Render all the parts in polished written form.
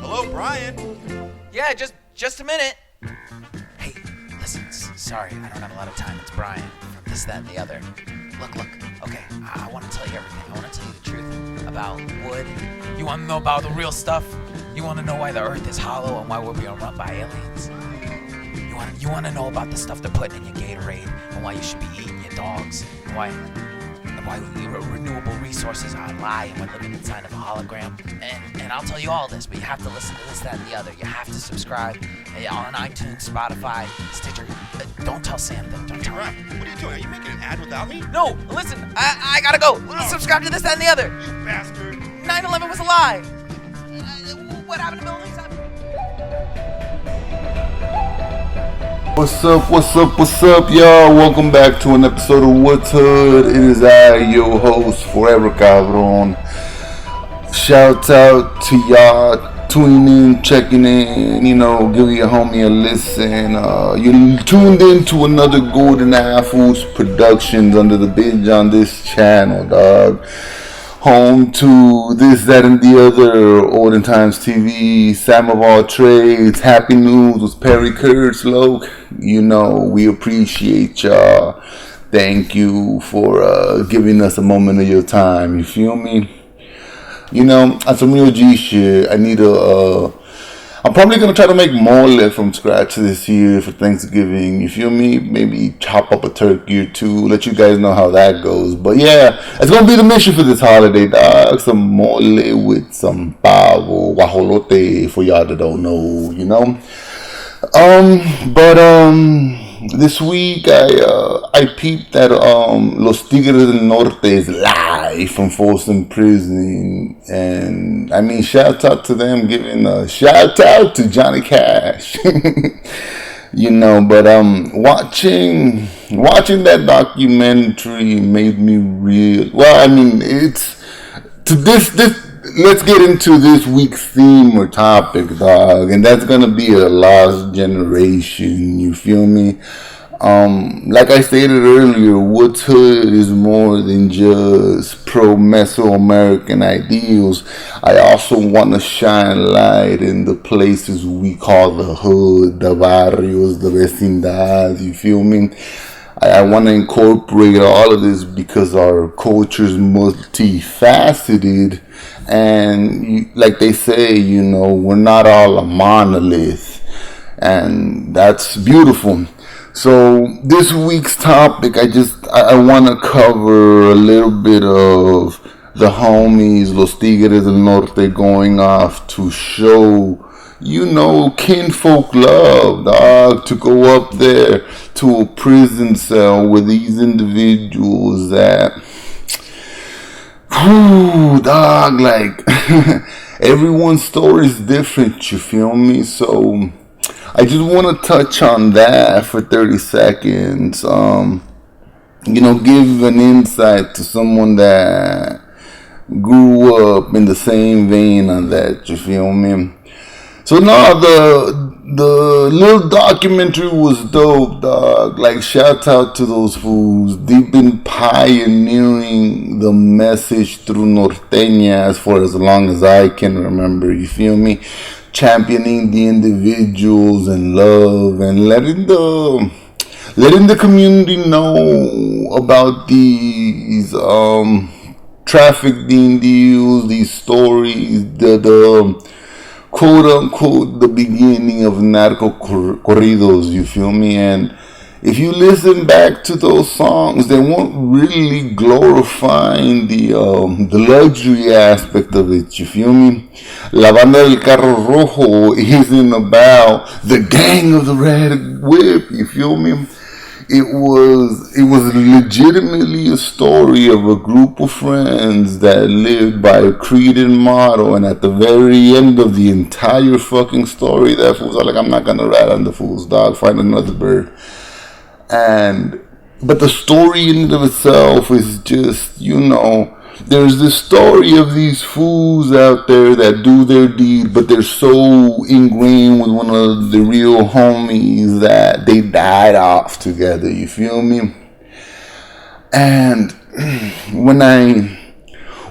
Hello, Brian. Yeah, just a minute. Hey, listen, sorry, I don't have a lot of time. It's Brian from This, That, and the Other. Look, okay, I want to tell you everything. I want to tell you the truth about wood. You want to know about the real stuff? You want to know why the earth is hollow and why we're being run by aliens? You want to know about the stuff they're putting in your Gatorade and why you should be eating your dogs and why renewable resources are a lie and we're living inside of a hologram. And I'll tell you all this, but you have to listen to This, That, and the Other. You have to subscribe on iTunes, Spotify, Stitcher. Don't tell Sam though. Don't tell him. Brian, what are you doing? Are you making an ad without me? No, listen, I gotta go. Subscribe to This, That, and the Other. You bastard. 9/11 was a lie. What happened to buildings? What's up, y'all? Welcome back to an episode of What's Hood. It is I, your host, Forever Cabron. Shout out to y'all tuning in, checking in, giving your homie a listen. You tuned in to another Golden Apples Productions under the binge on this channel, dog. Home to This, That, and the Other, Olden Times TV, Sam of All Trades, Happy News with Perry Kurtzloke. We appreciate y'all. Thank you for giving us a moment of your time. You feel me? On some real G shit, I'm probably going to try to make mole from scratch this year for Thanksgiving. You feel me? Maybe chop up a turkey or two. Let you guys know how that goes. But yeah, it's going to be the mission for this holiday, dog. Some mole with some pavo, guajolote, for y'all that don't know, This week I peeped that Los Tigres del Norte is live from Folsom Prison, and shout out to them, giving a shout out to Johnny Cash. Watching that documentary made me real. Let's get into this week's theme or topic, dog, and that's gonna be a lost generation. You feel me? Like I stated earlier, What's Hood is more than just pro-Mesoamerican ideals. I also want to shine light in the places we call the hood, the barrios, the vecindad. You feel me? I want to incorporate all of this because our culture is multifaceted, and like they say, we're not all a monolith, and that's beautiful. So this week's topic, I want to cover a little bit of the homies Los Tigres del Norte going off to show kinfolk love, dog, to go up there to a prison cell with these individuals that, dog, like, everyone's story is different, you feel me? So, I just want to touch on that for 30 seconds, give an insight to someone that grew up in the same vein on that, you feel me? So the little documentary was dope, dog. Like, shout out to those fools. They've been pioneering the message through Norteñas for as long as I can remember, you feel me? Championing the individuals and love and letting the community know about these trafficking deals, these stories, the quote unquote the beginning of narco corridos, you feel me? And if you listen back to those songs, they weren't really glorifying the luxury aspect of it, you feel me? La Banda del Carro Rojo isn't about the gang of the red whip, you feel me? It was legitimately a story of a group of friends that lived by a creed and motto, and at the very end of the entire fucking story, that fool's like, I'm not gonna rat on the fools, dog, find another bird. But the story in and of itself is just, there's this story of these fools out there that do their deed, but they're so ingrained with one of the real homies that they died off together, you feel me? And when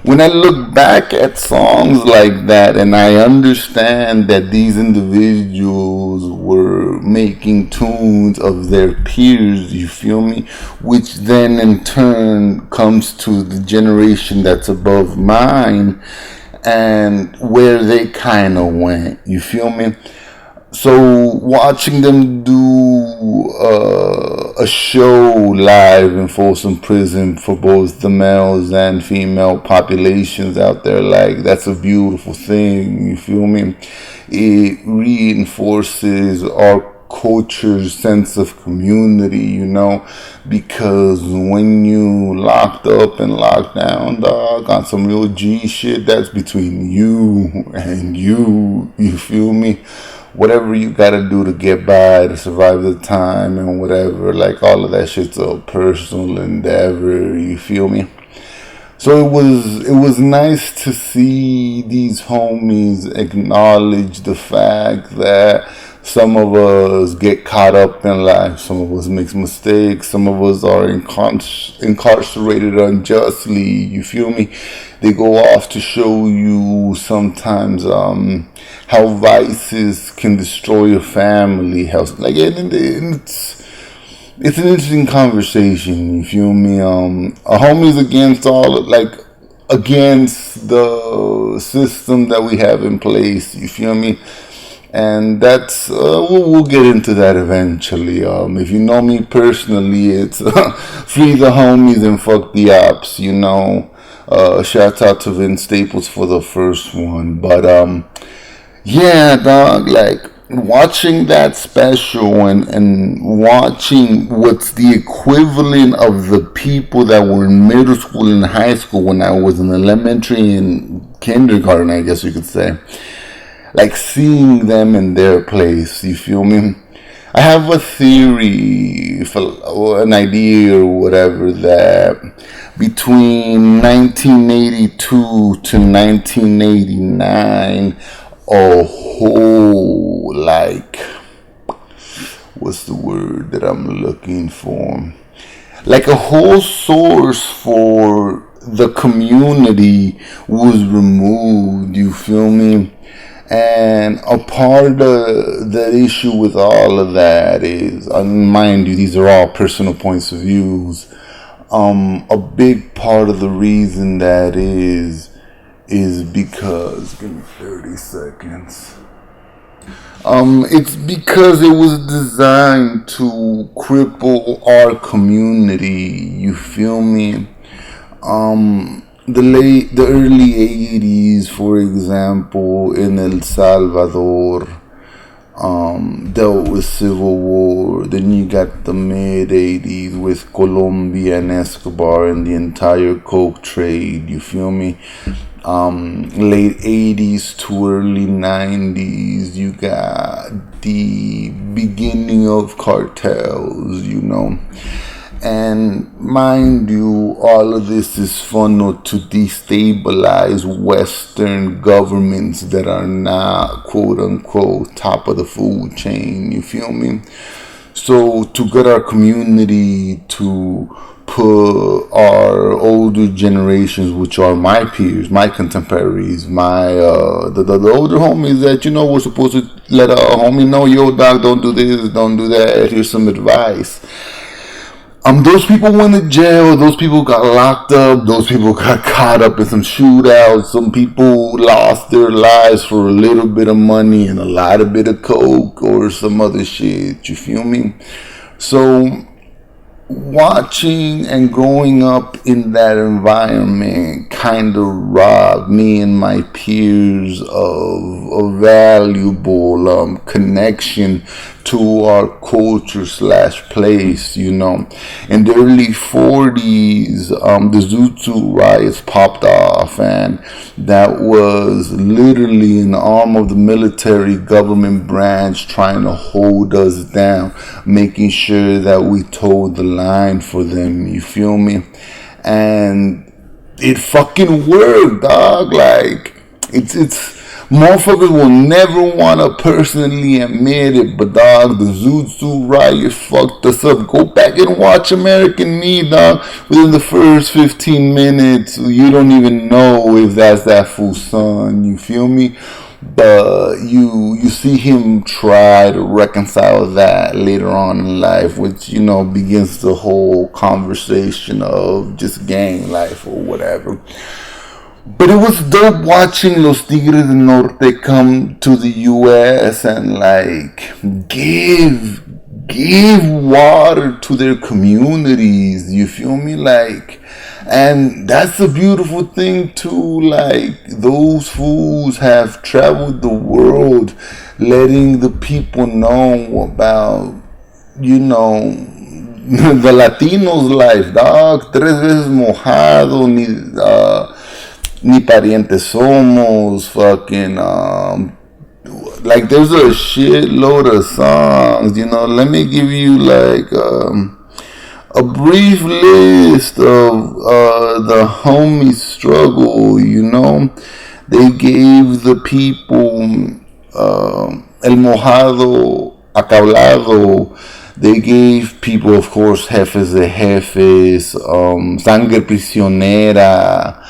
when I look back at songs like that, and I understand that these individuals were making tunes of their peers, you feel me? Which then in turn comes to the generation that's above mine and where they kind of went, you feel me? So watching them do a show live in Folsom Prison for both the males and female populations out there, like, that's a beautiful thing, you feel me? It reinforces our culture's sense of community, you know, because when you locked up and locked down, dog, on some real G shit, that's between you and you feel me? Whatever you gotta do to get by, to survive the time and whatever, like, all of that shit's a personal endeavor, you feel me? So it was nice to see these homies acknowledge the fact that some of us get caught up in life, some of us make mistakes, some of us are incarcerated unjustly, you feel me? They go off to show you sometimes how vices can destroy a family, how, like, and it's an interesting conversation, you feel me? A homie's against against the system that we have in place, you feel me? And that's, we'll get into that eventually. If you know me personally, it's free the homies and fuck the ops, you know. Shout out to Vince Staples for the first one. But, yeah, dog, like, watching that special and watching what's the equivalent of the people that were in middle school and high school when I was in elementary and kindergarten, I guess you could say. Like, seeing them in their place, you feel me? I have a theory, or an idea or whatever, that between 1982 to 1989, a whole, like, what's the word that I'm looking for? Like, a whole source for the community was removed, you feel me? And a part of the issue with all of that is, mind you, these are all personal points of views. A big part of the reason that is because, give me 30 seconds. It's because it was designed to cripple our community, you feel me? The early 80s, for example, in El Salvador, dealt with civil war. Then you got the mid 80s with Colombia and Escobar and the entire coke trade, you feel me? Late 80s to early 90s, you got the beginning of cartels, you know. And mind you, all of this is funneled to destabilize Western governments that are not, quote unquote, top of the food chain, you feel me? So to get our community to put our older generations, which are my peers, my contemporaries, the older homies that, you know, we're supposed to let a homie know, yo, dog, don't do this, don't do that, here's some advice. Those people went to jail, those people got locked up, those people got caught up in some shootouts, some people lost their lives for a little bit of money and a lot of bit of coke or some other shit, you feel me? So, watching and growing up in that environment kind of robbed me and my peers of a valuable connection to our culture / place, you know. In the early 40s, the Zoot riots popped off, and that was literally an arm of the military government branch trying to hold us down, making sure that we toed the line for them, you feel me? And it fucking worked, dog. Like, it's Motherfuckers will never want to personally admit it, but dog, the Zoot Suit Riot fucked us up. Go back and watch American Me, dog. Within the first 15 minutes, you don't even know if that's that fool's son. You feel me? But you see him try to reconcile that later on in life, which, you know, begins the whole conversation of just gang life or whatever. But it was dope watching Los Tigres del Norte come to the U.S. and like give water to their communities. You feel me? Like, and that's a beautiful thing too. Like, those fools have traveled the world, letting the people know about, you know, the Latinos' life, dog. Tres veces mojado, ni parientes somos, fucking, like, there's a shitload of songs, you know. Let me give you, like, a brief list of the homies' struggle, you know. They gave the people El Mojado, Acablado. They gave people, of course, Jefes de Jefes, Sangre Prisionera,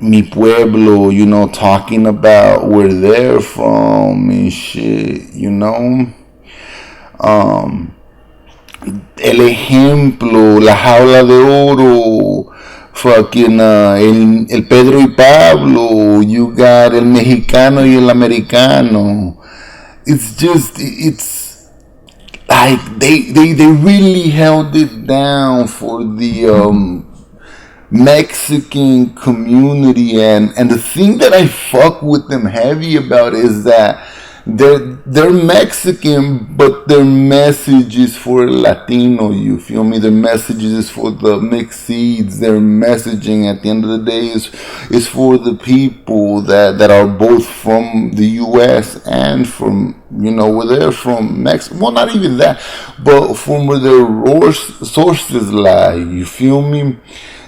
Mi Pueblo, you know, talking about where they're from and shit, you know. El Ejemplo, La Jaula de Oro, fucking el Pedro y Pablo, you got El Mexicano y El Americano. It's just, it's like they really held it down for the Mexican community, and the thing that I fuck with them heavy about is that they're Mexican, but their message is for Latino, you feel me? Their message is for the mixed seeds. Their messaging at the end of the day is for the people that are both from the US and from, you know, where they're from Mexico. Well, not even that, but from where their sources lie, you feel me?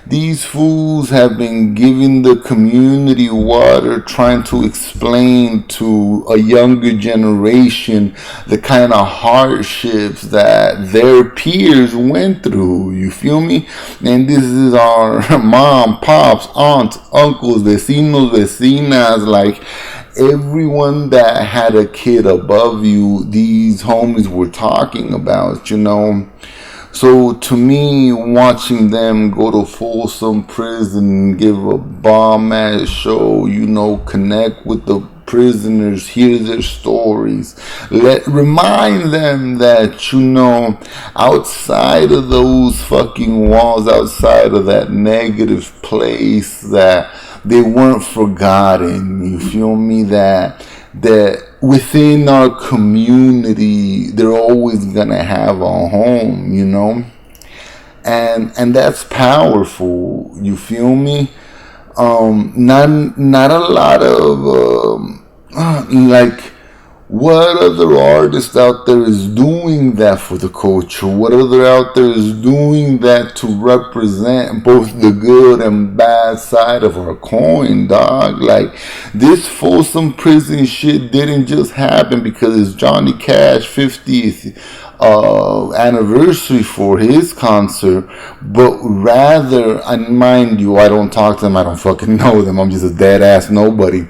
These fools have been giving the community water, trying to explain to a younger generation the kind of hardships that their peers went through. You feel me? And this is our mom, pops, aunts, uncles, vecinos, vecinas, like everyone that had a kid above you, these homies were talking about, you know. So to me, watching them go to Folsom Prison, give a bomb-ass show, you know, connect with the prisoners, hear their stories, remind them that, you know, outside of those fucking walls, outside of that negative place, that they weren't forgotten, you feel me, that within our community, they're always gonna have a home, you know, and that's powerful. You feel me? Not a lot of like, what other artist out there is doing that for the culture? What other out there is doing that to represent both the good and bad side of our coin, dog? Like, this Folsom Prison shit didn't just happen because it's Johnny Cash 50th anniversary for his concert, but rather, and mind you, I don't talk to them, I don't fucking know them, I'm just a dead ass nobody,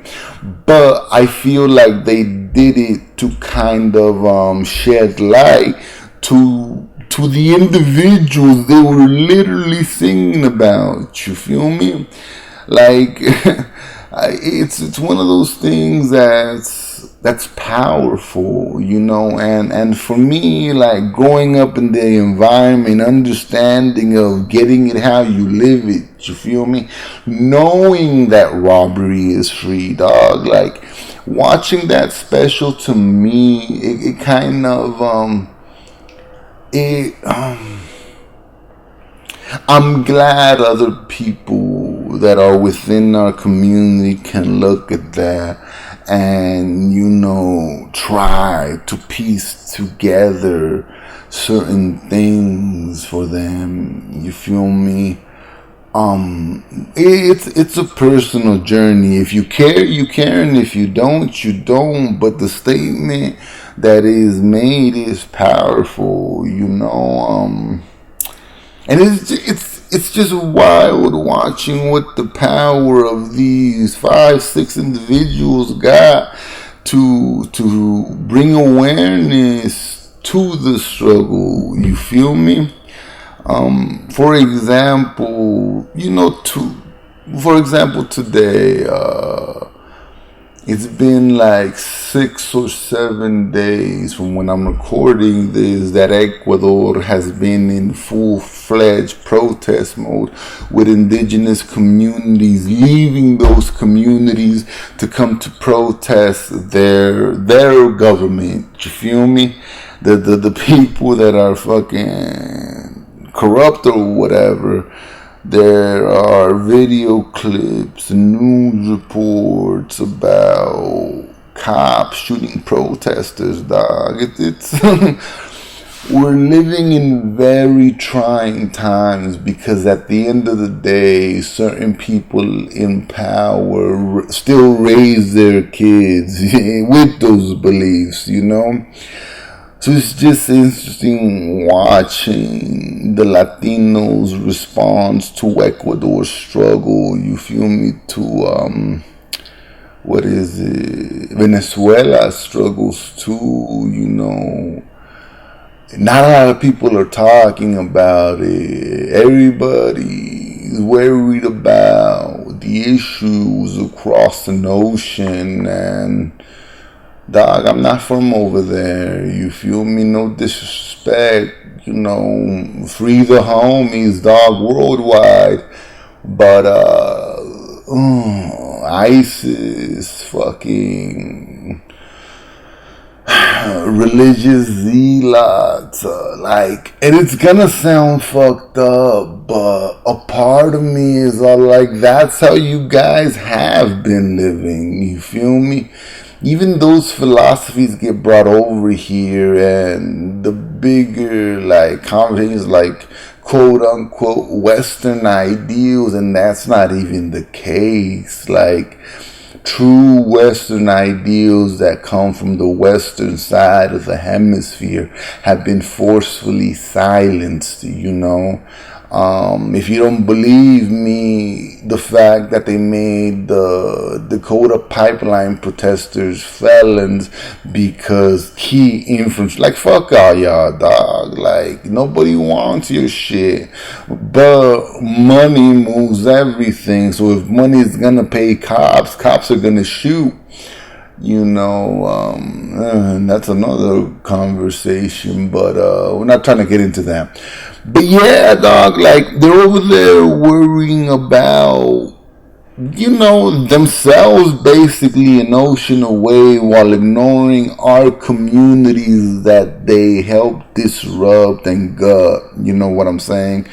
but I feel like they did it to kind of shed light to the individuals they were literally singing about. You feel me? Like, it's one of those things that's powerful, you know, and for me, like, growing up in the environment, understanding of getting it how you live it, you feel me, knowing that robbery is free, dog, like, watching that special, to me, it kind of, I'm glad other people that are within our community can look at that and, you know, try to piece together certain things for them, you feel me? It's a personal journey. If you care, you care, and if you don't, you don't. But the statement that is made is powerful, you know. And it's just wild watching what the power of these 5-6 individuals got to bring awareness to the struggle. You feel me? For example, today, it's been like 6 or 7 days from when I'm recording this that Ecuador has been in full-fledged protest mode, with indigenous communities leaving those communities to come to protest their government. You feel me? The people that are fucking corrupt or whatever. There are video clips and news reports about cops shooting protesters, dog. It's we're living in very trying times, because at the end of the day, certain people in power still raise their kids with those beliefs, you know? So it's just interesting watching the Latinos' response to Ecuador's struggle, you feel me, to, Venezuela's struggles too, you know. Not a lot of people are talking about it. Everybody's worried about the issues across the ocean, and dog, I'm not from over there, you feel me? No disrespect, you know, free the homies, dog, worldwide. But, ISIS, fucking religious zealots, and it's gonna sound fucked up, but a part of me is all like, that's how you guys have been living, you feel me? Even those philosophies get brought over here, and the bigger, conversations, quote unquote Western ideals, and that's not even the case. True Western ideals that come from the Western side of the hemisphere have been forcefully silenced, you know. If you don't believe me, the fact that they made the Dakota pipeline protesters felons because key influence, fuck all y'all, dog. Nobody wants your shit, but money moves everything. So if money is gonna pay cops are gonna shoot. You know, and that's another conversation, but we're not trying to get into that. But yeah, dog, they're over there worrying about, you know, themselves basically an ocean away, while ignoring our communities that they help disrupt and gut. You know what I'm saying?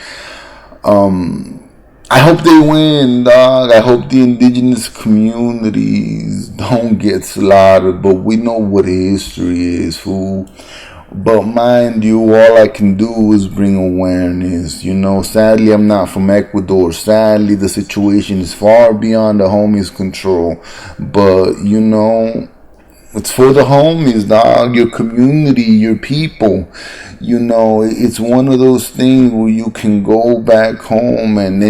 I hope they win, dog. I hope the indigenous communities don't get slaughtered, but we know what history is, fool. But mind you, all I can do is bring awareness. You know, sadly, I'm not from Ecuador. Sadly, the situation is far beyond the homies' control. But, you know, it's for the homies, dog, your community, your people. You know, it's one of those things where you can go back home and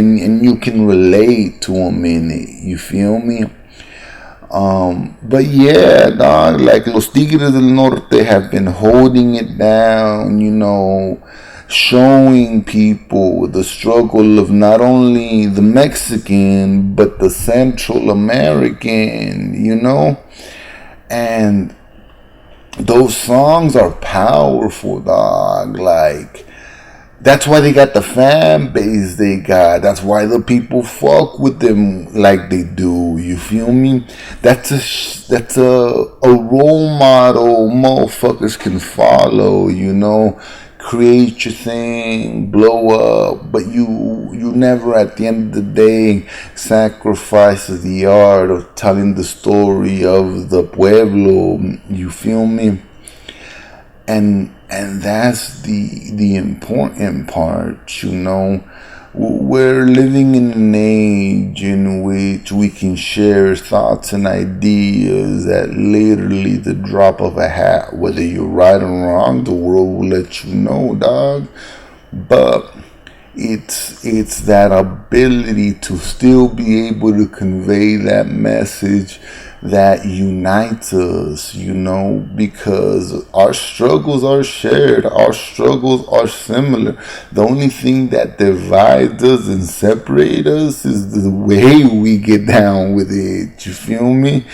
you can relate to them in it. You feel me? But yeah, dog, Los Tigres del Norte have been holding it down, you know, showing people the struggle of not only the Mexican, but the Central American, you know? And those songs are powerful, dog. That's why they got the fan base they got. That's why the people fuck with them like they do. You feel me? That's a role model motherfuckers can follow, you know? Create your thing, blow up, but you never at the end of the day sacrifice the art of telling the story of the pueblo. You feel me? And that's the important part, you know. We're living in an age in which we can share thoughts and ideas at literally the drop of a hat. Whether you're right or wrong, the world will let you know, dog. But it's that ability to still be able to convey that message that unites us, because our struggles are shared, our struggles are similar. The only thing that divides us and separates us is the way we get down with it. You feel me?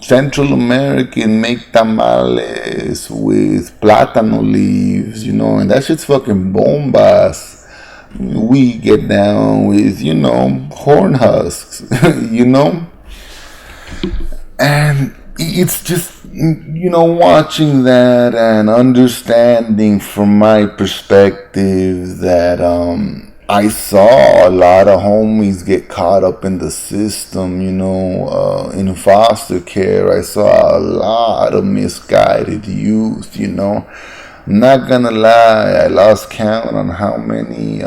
Central American make tamales with plátano leaves, and that shit's fucking bombas. We get down with, corn husks, And it's just, watching that and understanding from my perspective that I saw a lot of homies get caught up in the system, in foster care. I saw a lot of misguided youth, I'm not gonna lie, I lost count on how many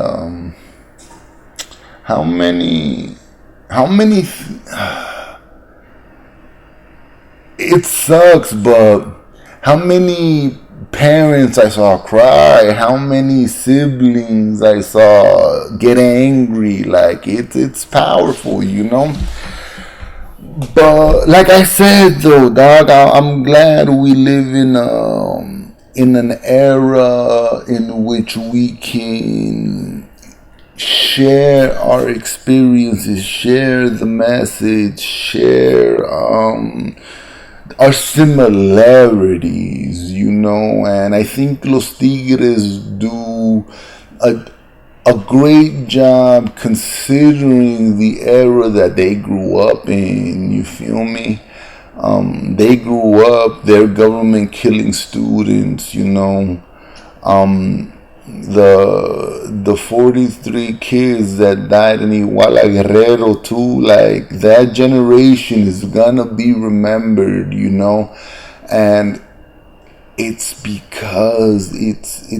it sucks, but how many parents I saw cry, how many siblings I saw get angry, like it's powerful, But like I said though, dog, I'm glad we live in an era in which we can share our experiences, share the message, share our similarities, and I think Los Tigres do a great job considering the era that they grew up in. You feel me? They grew up, their government killing students, the 43 kids that died in Iguala Guerrero too, like that generation is gonna be remembered, and it's because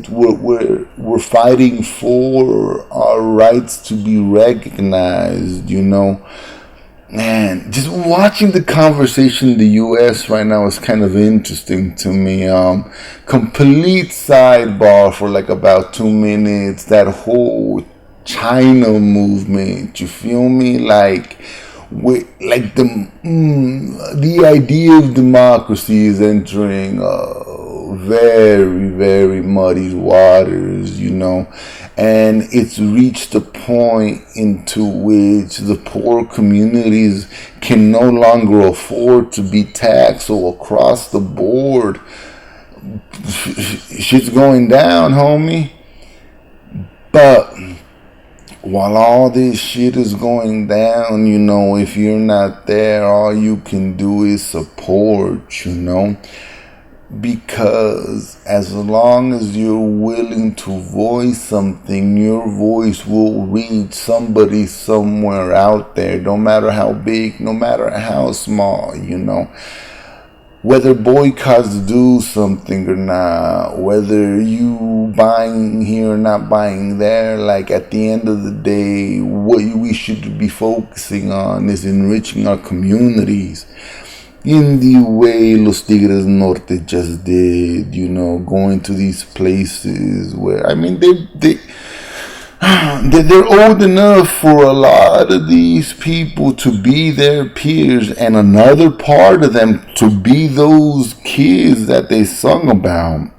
we're fighting for our rights to be recognized, And just watching the conversation in the U.S. right now is kind of interesting to me. Complete sidebar for like about 2 minutes. That whole China movement, you feel me? Like the idea of democracy is entering very, very muddy waters, and it's reached a point into which the poor communities can no longer afford to be taxed. So across the board, shit's going down, homie. But while all this shit is going down, if you're not there, all you can do is support, Because as long as you're willing to voice something, your voice will reach somebody somewhere out there, no matter how big, no matter how small, Whether boycotts do something or not, whether you buying here or not buying there, like at the end of the day, what we should be focusing on is enriching our communities. In the way Los Tigres Norte just did, going to these places where, they're old enough for a lot of these people to be their peers, and another part of them to be those kids that they sung about,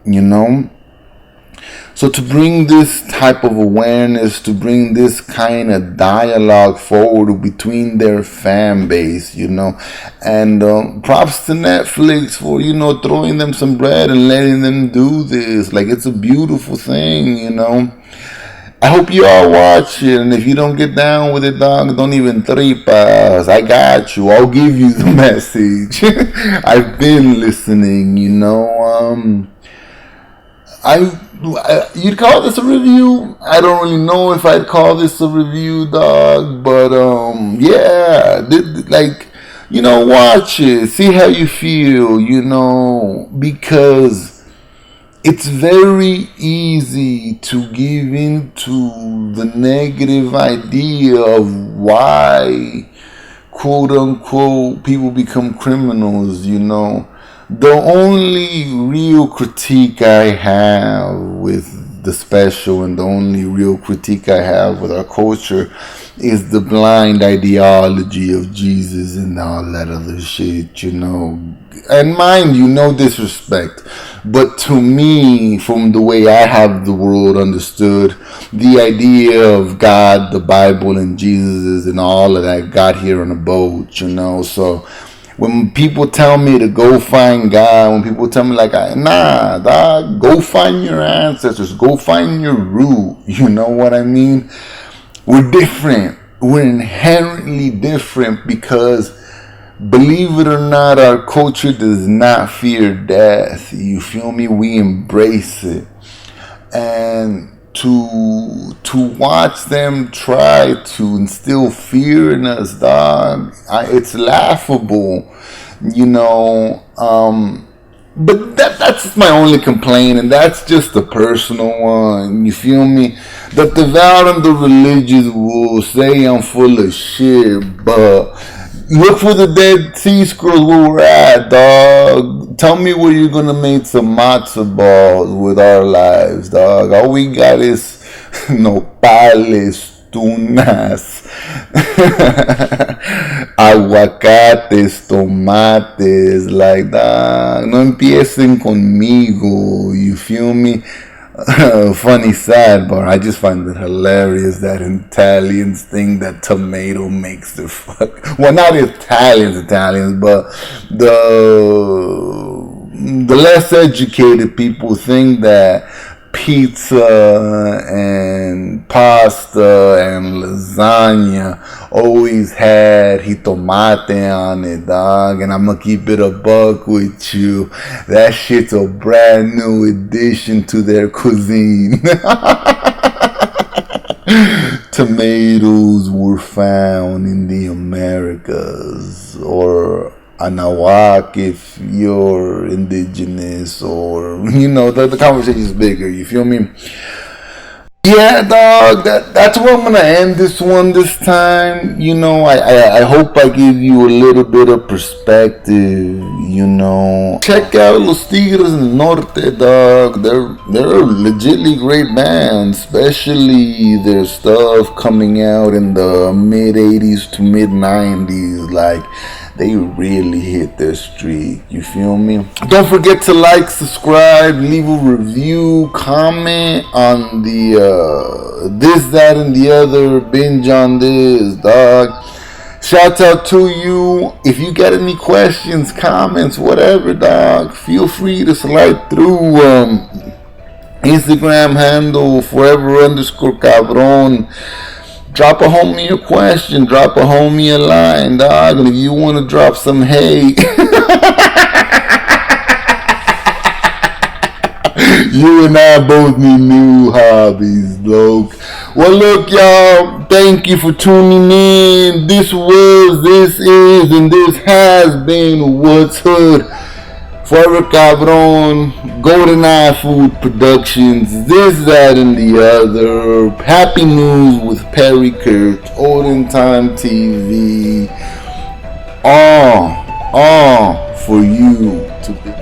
So to bring this type of awareness, to bring this kind of dialogue forward between their fan base, and props to Netflix for, throwing them some bread and letting them do this. Like, it's a beautiful thing, I hope you all watch it, and if you don't get down with it, dog, don't even tripas. I got you. I'll give you the message. I've been listening, you'd call this a review? I don't really know if I'd call this a review, dog, but yeah, watch it, see how you feel, because it's very easy to give into the negative idea of why, quote unquote, people become criminals, you know. The only real critique I have with the special, and the only real critique I have with our culture, is the blind ideology of Jesus and all that other shit, you know. And mind you, no disrespect, but to me, from the way I have the world understood, the idea of God, the Bible, and Jesus and all of that got here on a boat, you know. So when people tell me to go find God, when people tell me like, nah, dog, go find your ancestors, go find your root, you know what I mean? We're different. We're inherently different because, believe it or not, our culture does not fear death. You feel me? We embrace it. And to watch them try to instill fear in us, dog, it's laughable, you know. But that's my only complaint, and that's just a personal one, you feel me? That the devout and the religious will say I'm full of shit, but look for the Dead Sea Scrolls where we're at, dog. Tell me where you're gonna make some matzo balls with our lives, dog. All we got is nopales, tunas, aguacates, tomates, like that. No empiecen conmigo, you feel me? Funny sidebar, I just find it hilarious that Italians think that tomato makes their well, not Italians, but the less educated people think that pizza and pasta and lasagna always had jitomate on it, dog. And I'm gonna keep it a buck with you. That shit's a brand new addition to their cuisine. Tomatoes were found in the Americas, or Anahuac if you're indigenous, or, you know, the conversation is bigger, you feel me? Yeah, dog, that's where I'm gonna end this one this time. You know, I hope I give you a little bit of perspective, you know. Check out Los Tigres del Norte, dog. They're a legitly great band, especially their stuff coming out in the mid 80s to mid 90s. Like, they really hit their streak, you feel me? Don't forget to like, subscribe, leave a review, comment on the this, that, and the other, binge on this, dog. Shout out to you. If you got any questions, comments, whatever, dog, feel free to slide through Instagram handle forever_cabron. Drop a homie a question, drop a homie a line, dog. And if you want to drop some hate, you and I both need new hobbies, bloke. Well, look, y'all, thank you for tuning in. This was, this is, and this has been What's Hood. Forever Cabron, Golden Eye Food Productions, this, that, and the other. Happy News with Perry Kirk, Olden Time TV. All for you to be.